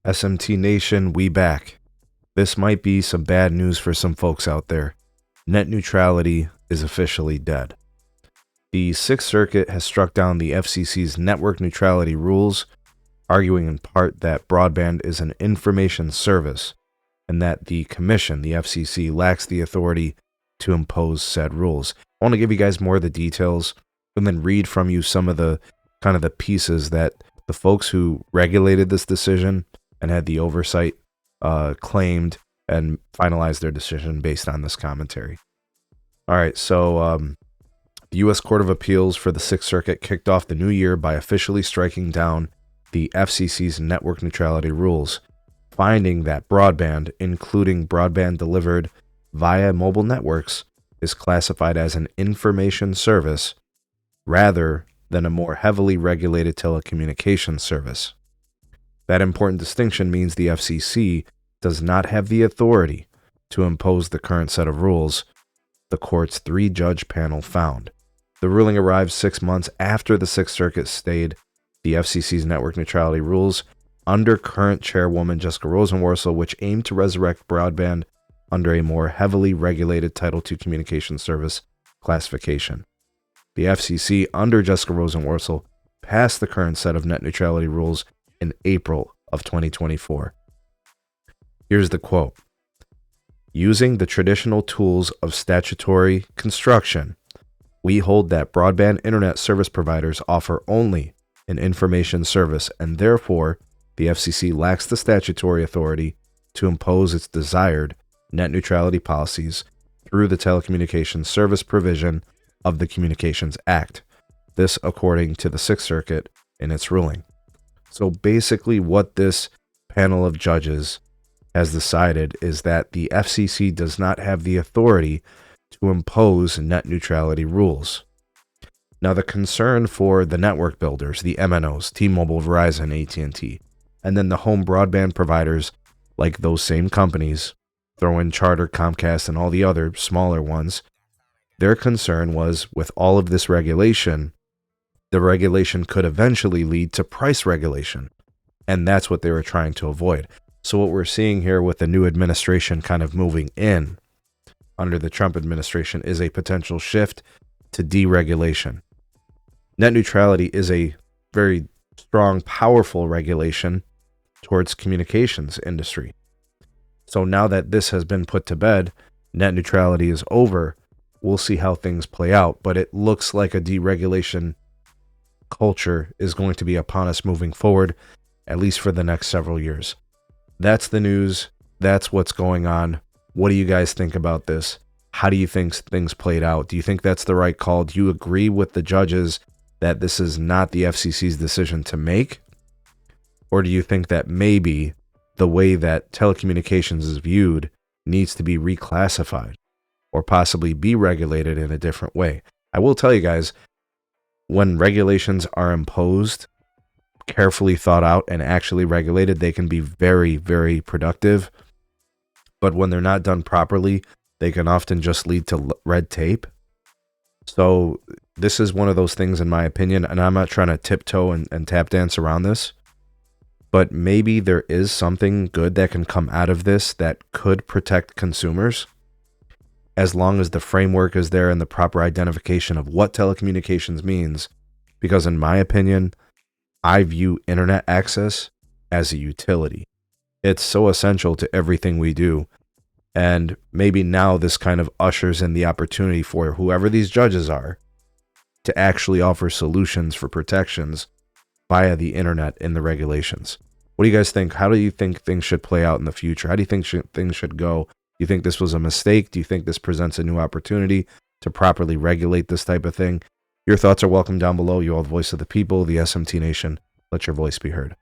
SMT Nation, we back. This might be some bad news for some folks out there. Net neutrality is officially dead. The Sixth Circuit has struck down the FCC's network neutrality rules, arguing in part that broadband is an information service and that the Commission, the FCC, lacks the authority to impose said rules. I want to give you guys more of the details and then read from you some of the kind of the pieces that the folks who regulated this decision and had the oversight claimed and finalized their decision based on this commentary. All right, so the U.S. Court of Appeals for the Sixth Circuit kicked off the new year by officially striking down the FCC's network neutrality rules, finding that broadband, including broadband delivered via mobile networks, is classified as an information service rather than a more heavily regulated telecommunications service. That important distinction means the FCC does not have the authority to impose the current set of rules, the court's three-judge panel found. The ruling arrived 6 months after the Sixth Circuit stayed the FCC's network neutrality rules under current chairwoman Jessica Rosenworcel, which aimed to resurrect broadband under a more heavily regulated Title II communication service classification. The FCC, under Jessica Rosenworcel, passed the current set of net neutrality rules in April of 2024. Here's the quote. Using the traditional tools of statutory construction, we hold that broadband internet service providers offer only an information service, and therefore the FCC lacks the statutory authority to impose its desired net neutrality policies through the telecommunications service provision of the Communications Act. This according to the Sixth Circuit in its ruling. So basically what this panel of judges has decided is that the FCC does not have the authority to impose net neutrality rules. Now the concern for the network builders, the MNOs, T-Mobile, Verizon, AT&T, and then the home broadband providers like those same companies, throw in Charter, Comcast, and all the other smaller ones, their concern was with all of this regulation, the regulation could eventually lead to price regulation. And that's what they were trying to avoid. So what we're seeing here with the new administration kind of moving in under the Trump administration is a potential shift to deregulation. Net neutrality is a very strong, powerful regulation towards communications industry. So now that this has been put to bed, net neutrality is over. We'll see how things play out, but it looks like a deregulation culture is going to be upon us moving forward, at least for the next several years. That's the news. That's what's going on. What do you guys think about this? How do you think things played out? Do you think that's the right call? Do you agree with the judges that this is not the FCC's decision to make? Or do you think that maybe the way that telecommunications is viewed needs to be reclassified or possibly be regulated in a different way? I will tell you guys, when regulations are imposed, carefully thought out and actually regulated, they can be very, very productive. But when they're not done properly, they can often just lead to red tape. So this is one of those things, in my opinion, and I'm not trying to tiptoe and tap dance around this, but maybe there is something good that can come out of this that could protect consumers, as long as the framework is there and the proper identification of what telecommunications means. Because in my opinion, I view internet access as a utility. It's so essential to everything we do. And maybe now this kind of ushers in the opportunity for whoever these judges are to actually offer solutions for protections via the internet in the regulations. What do you guys think? How do you think things should play out in the future? How do you think things should go? Do you think this was a mistake? Do you think this presents a new opportunity to properly regulate this type of thing? Your thoughts are welcome down below. You are the voice of the people, the SMT Nation. Let your voice be heard.